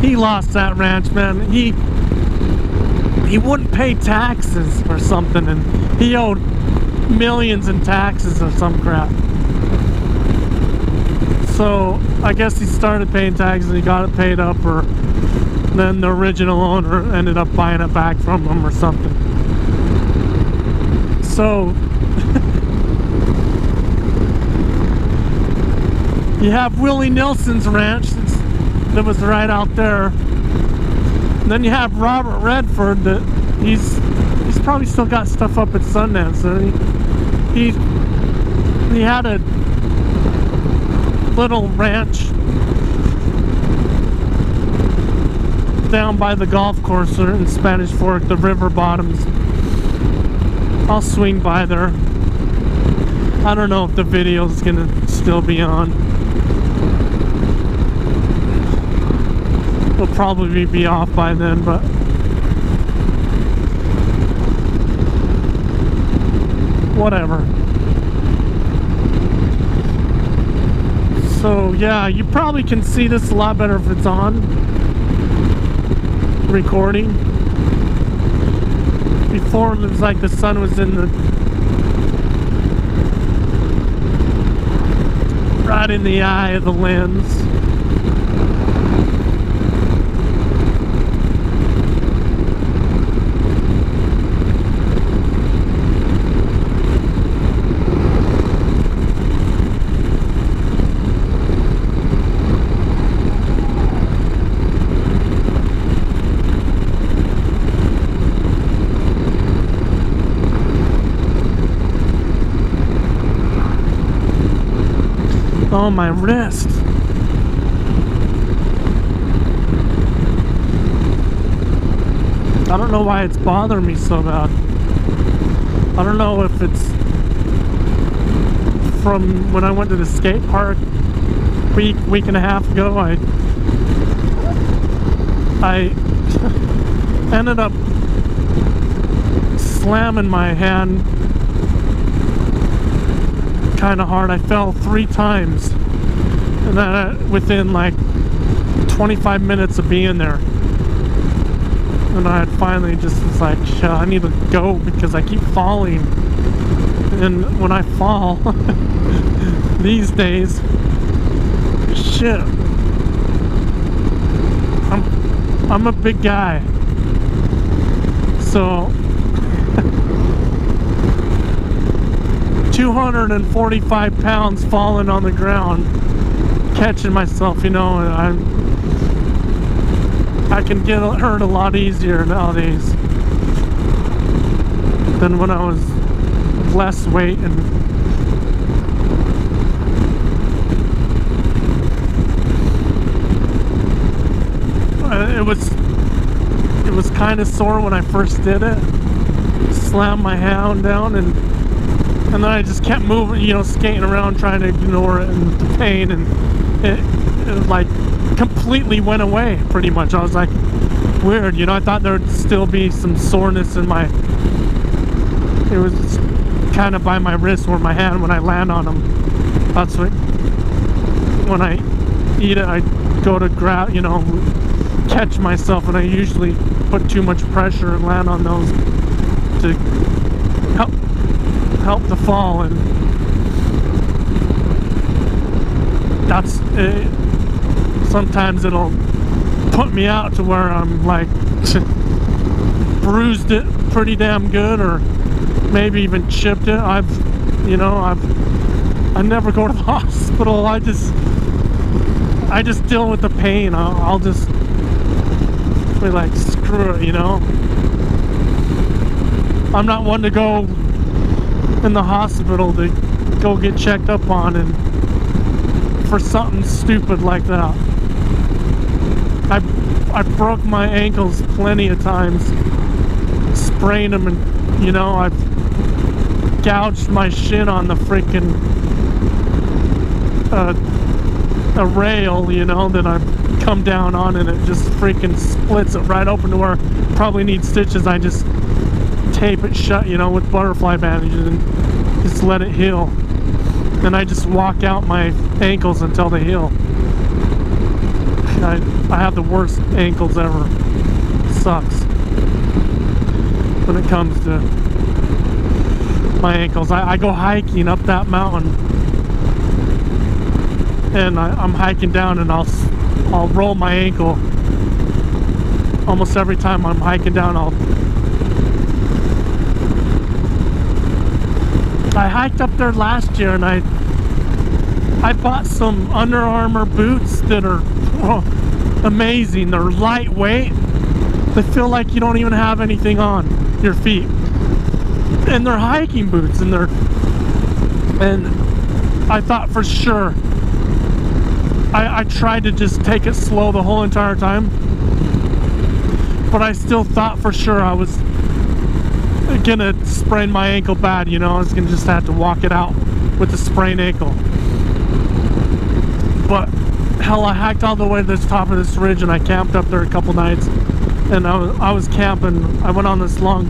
he lost that ranch, man. He wouldn't pay taxes or something, and he owed millions in taxes or some crap. So I guess he started paying taxes and he got it paid up, or then the original owner ended up buying it back from him or something. So you have Willie Nelson's ranch that was right out there. And then you have Robert Redford, that he's probably still got stuff up at Sundance. He had a little ranch down by the golf course in Spanish Fork, the river bottoms. I'll swing by there. I don't know if the video is gonna still be on. It'll probably be off by then, but whatever. So yeah, you probably can see this a lot better if it's on recording. Before it was like the sun was in the right in the eye of the lens. Oh, my wrist. I don't know why it's bothering me so bad. I don't know if it's from when I went to the skate park week and a half ago. I ended up slamming my hand kind of hard. I fell 3 times, and then within like 25 minutes of being there, and I had finally just was like, shit, I need to go because I keep falling. And when I fall these days, shit, I'm a big guy, so 245 pounds falling on the ground, catching myself, you know, and I can get hurt a lot easier nowadays than when I was less weight. And it was kind of sore when I first did it. Slammed my hand down, and then I just kept moving, you know, skating around trying to ignore it and the pain, and it like completely went away pretty much. I was like, weird, you know, I thought there'd still be some soreness in my, it was kind of by my wrist or my hand when I land on them. That's what, when I eat it, I go to grab, you know, catch myself, and I usually put too much pressure and land on those to help the fall, and that's it. Sometimes it'll put me out to where I'm like bruised it pretty damn good, or maybe even chipped it. I never go to the hospital. I just deal with the pain. I'll just be like, screw it, you know. I'm not one to go in the hospital to go get checked up on and for something stupid like that. I broke my ankles plenty of times, sprained them, and you know, I've gouged my shin on the freaking a rail, you know, that I've come down on, and it just freaking splits it right open to where probably needs stitches. I just tape it shut, you know, with butterfly bandages and just let it heal. Then I just walk out my ankles until they heal. I have the worst ankles ever. Sucks when it comes to my ankles. I go hiking up that mountain, and I'm hiking down, and I'll roll my ankle almost every time I'm hiking down. I hiked up there last year, and I bought some Under Armour boots that are amazing. They're lightweight. They feel like you don't even have anything on your feet, and they're hiking boots, and I thought for sure. I tried to just take it slow the whole entire time, but I still thought for sure I was gonna sprain my ankle bad, you know. I was gonna just have to walk it out with a sprained ankle. But hell, I hiked all the way to the top of this ridge, and I camped up there a couple nights, and I was camping. I went on this long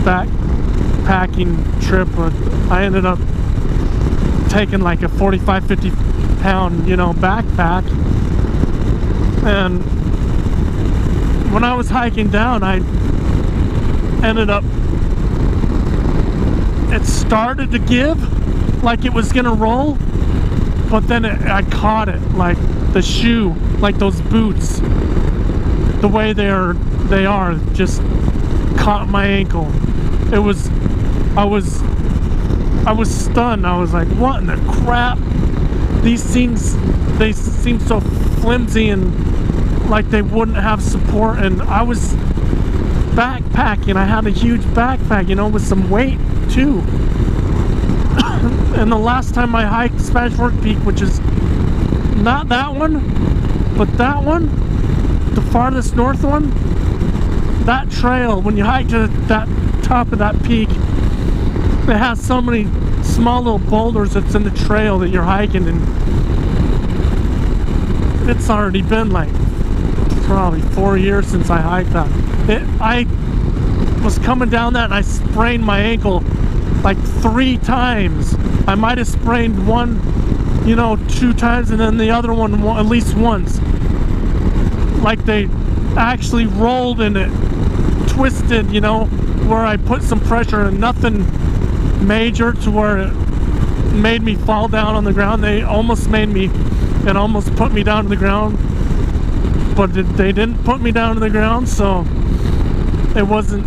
backpacking trip, but I ended up taking like a 45-50 pound, you know, backpack. And when I was hiking down, I ended up, it started to give like it was gonna roll, but then I caught it, like the shoe, like those boots, the way they are just caught my ankle. I was stunned. I was like, what in the crap? These things, they seem so flimsy and like they wouldn't have support. And I was backpacking. I had a huge backpack, you know, with some weight too. And the last time I hiked Spanish Fork Peak, which is not that one, but that one, the farthest north one, that trail, when you hike to that top of that peak, it has so many small little boulders that's in the trail that you're hiking, and it's already been like probably 4 years since I hiked that. I was coming down that and I sprained my ankle like 3 times. I might have sprained one, you know, 2 times, and then the other one at least once. Like they actually rolled and it twisted, you know, where I put some pressure, and nothing major to where it made me fall down on the ground. They almost made me, it almost put me down to the ground, but they didn't put me down to the ground, so it wasn't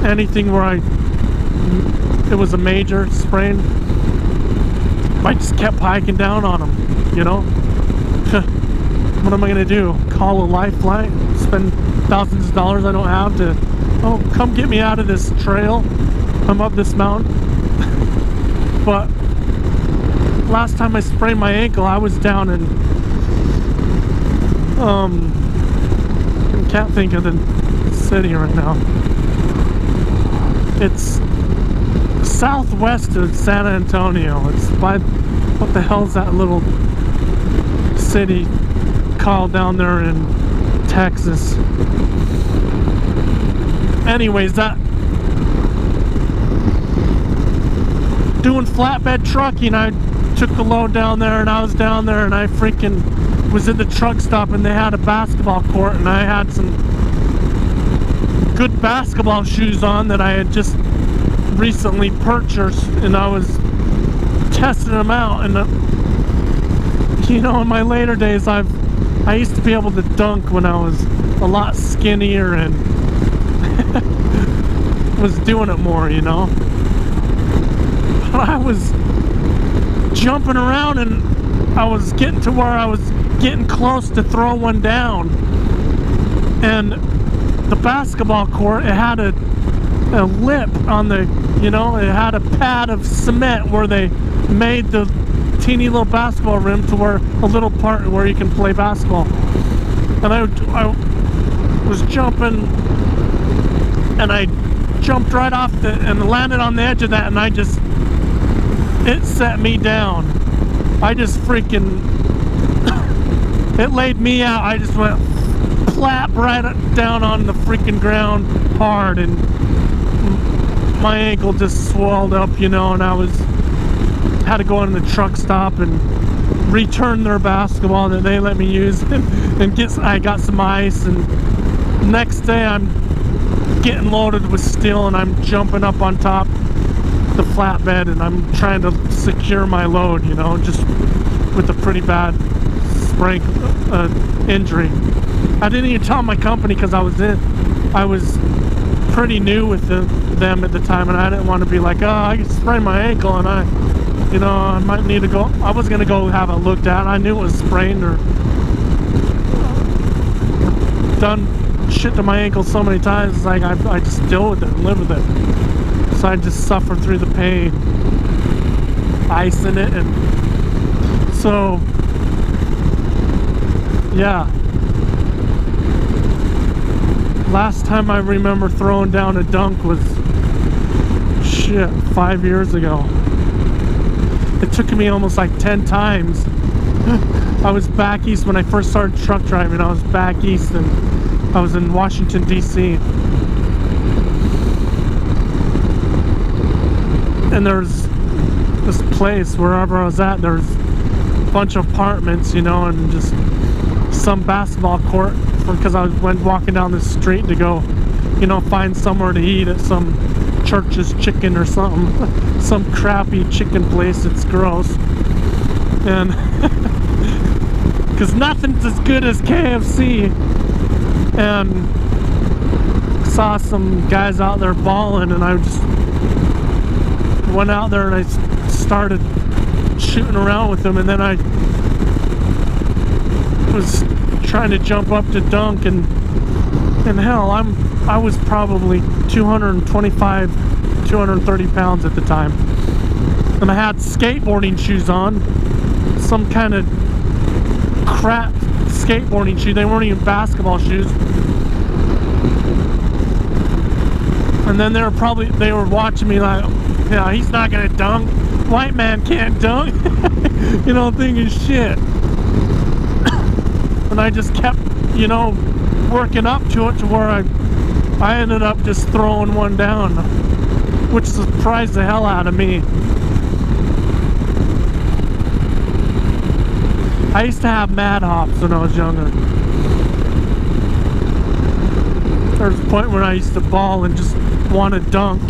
anything where it was a major sprain. I just kept hiking down on them, you know. What am I gonna do? Call a lifeline? Spend thousands of dollars I don't have to, oh, come get me out of this trail. I'm up this mountain. But last time I sprained my ankle, I was down in I can't think of the city right now. It's southwest of San Antonio. It's by, what the hell's that little city called down there in Texas? Anyways, that doing flatbed trucking, I took the load down there, and I was down there, and I freaking was at the truck stop, and they had a basketball court, and I had some good basketball shoes on that I had just recently purchased, and I was testing them out. And you know, in my later days, I used to be able to dunk when I was a lot skinnier and was doing it more, you know. But I was jumping around, and I was getting to where I was getting close to throw one down, and the basketball court, it had a lip on the, you know, it had a pad of cement where they made the teeny little basketball rim to where a little part where you can play basketball. And I was jumping, and I jumped right off and landed on the edge of that, and it set me down. I just freaking, it laid me out. I just went plap right down on the freaking ground hard, and my ankle just swelled up, you know, and I had to go in the truck stop and return their basketball that they let me use and I got some ice, and next day I'm getting loaded with steel and I'm jumping up on top the flatbed and I'm trying to secure my load, you know, just with a pretty bad sprain injury. I didn't even tell my company because I was pretty new with them at the time, and I didn't want to be like, oh, I sprained my ankle and I might need to go. I was gonna go have it looked at. I knew it was sprained or done shit to my ankle so many times. It's like I just deal with it and live with it. So I just suffer through the pain, icing it, and so yeah. Last time I remember throwing down a dunk was, shit, 5 years ago. It took me almost like 10 times. I was back east when I first started truck driving. I was back east and I was in Washington, D.C. And there's this place, wherever I was at, there's a bunch of apartments, you know, and just some basketball court, because I went walking down the street to go, you know, find somewhere to eat at some Church's Chicken or something. Some crappy chicken place. It's gross. And because nothing's as good as KFC. And saw some guys out there balling, and I just went out there and I started shooting around with them, and then I was trying to jump up to dunk, and hell, I was probably 225, 230 pounds at the time, and I had skateboarding shoes on, some kind of crap skateboarding shoe. They weren't even basketball shoes. And then they were watching me like, yeah, he's not gonna dunk. White man can't dunk. You know, thinking shit. And I just kept, you know, working up to it to where I ended up just throwing one down, which surprised the hell out of me. I used to have mad hops when I was younger. There was a point where I used to ball and just want to dunk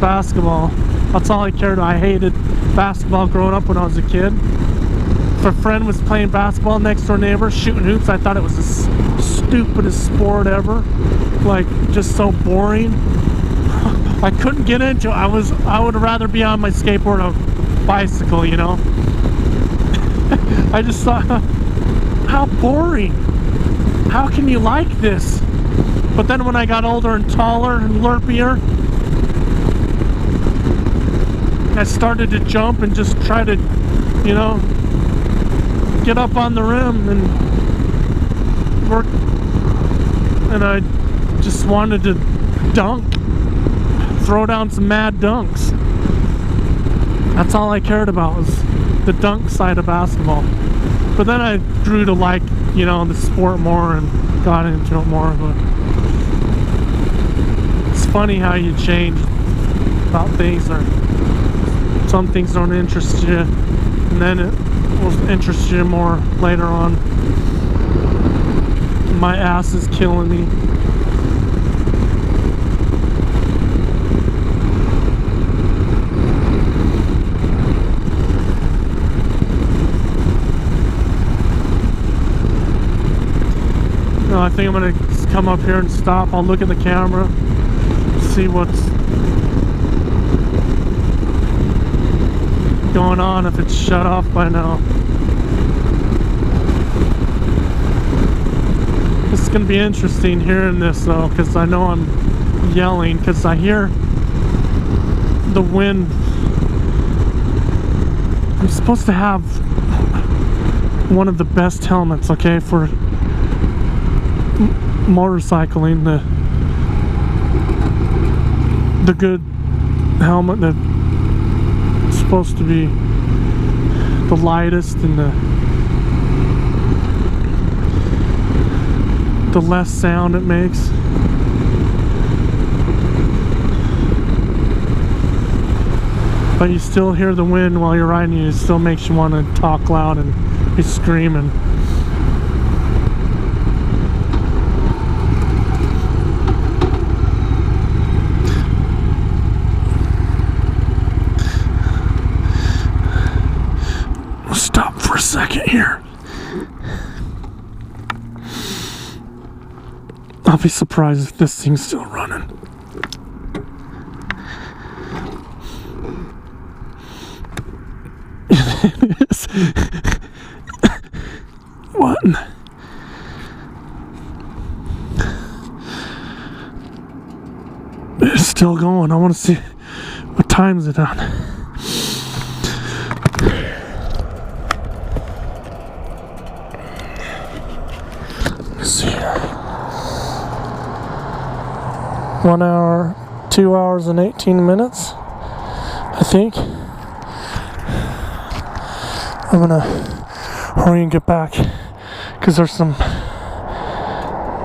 basketball. That's all I cared about. I hated basketball growing up when I was a kid. If a friend was playing basketball, next door neighbor shooting hoops, I thought it was the stupidest sport ever. Like, just so boring. I couldn't get into it. I would rather be on my skateboard or bicycle, you know. I just thought, how boring. How can you like this? But then when I got older and taller and lerpier, I started to jump and just try to, you know, get up on the rim and work. And I just wanted to dunk, throw down some mad dunks. That's all I cared about, was the dunk side of basketball. But then I grew to like, you know, the sport more and got into it more. But it's funny how you change about things, or some things don't interest you, and then it will interest you more later on. My ass is killing me. No, I think I'm gonna come up here and stop. I'll look at the camera, see what's going on, if it's shut off by now. It's gonna be interesting hearing this though, because I know I'm yelling, because I hear the wind. I'm supposed to have one of the best helmets, okay, for motorcycling, the good helmet that's supposed to be the lightest and the less sound it makes. but you still hear the wind while you're riding. It still makes you want to talk loud and be screaming. Stop for a second here. I'll be surprised if this thing's still running. It is. What? It's still going. I want to see what time is it on. Let's see here. 1 hour, 2 hours and 18 minutes, I think. I'm gonna hurry and get back because there's some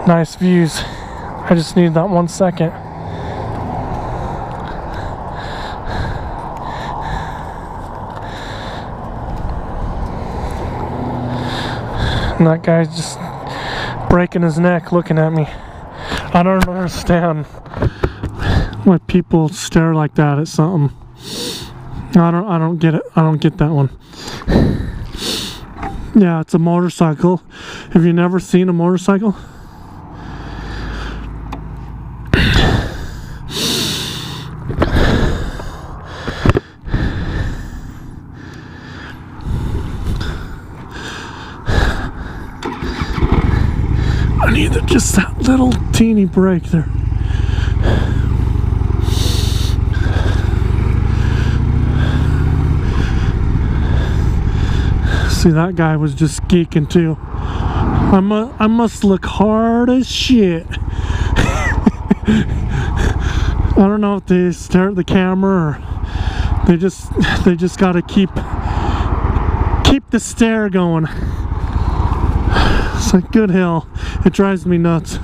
nice views. I just need that 1 second. And that guy's just breaking his neck looking at me. I don't understand why people stare like that at something. I don't get it. I don't get that one. Yeah, it's a motorcycle. Have you never seen a motorcycle? I need just that little teeny break there. See, that guy was just geeking too. I must look hard as shit. I don't know if they stare at the camera or they just got to keep the stare going. It's like, good hell, it drives me nuts.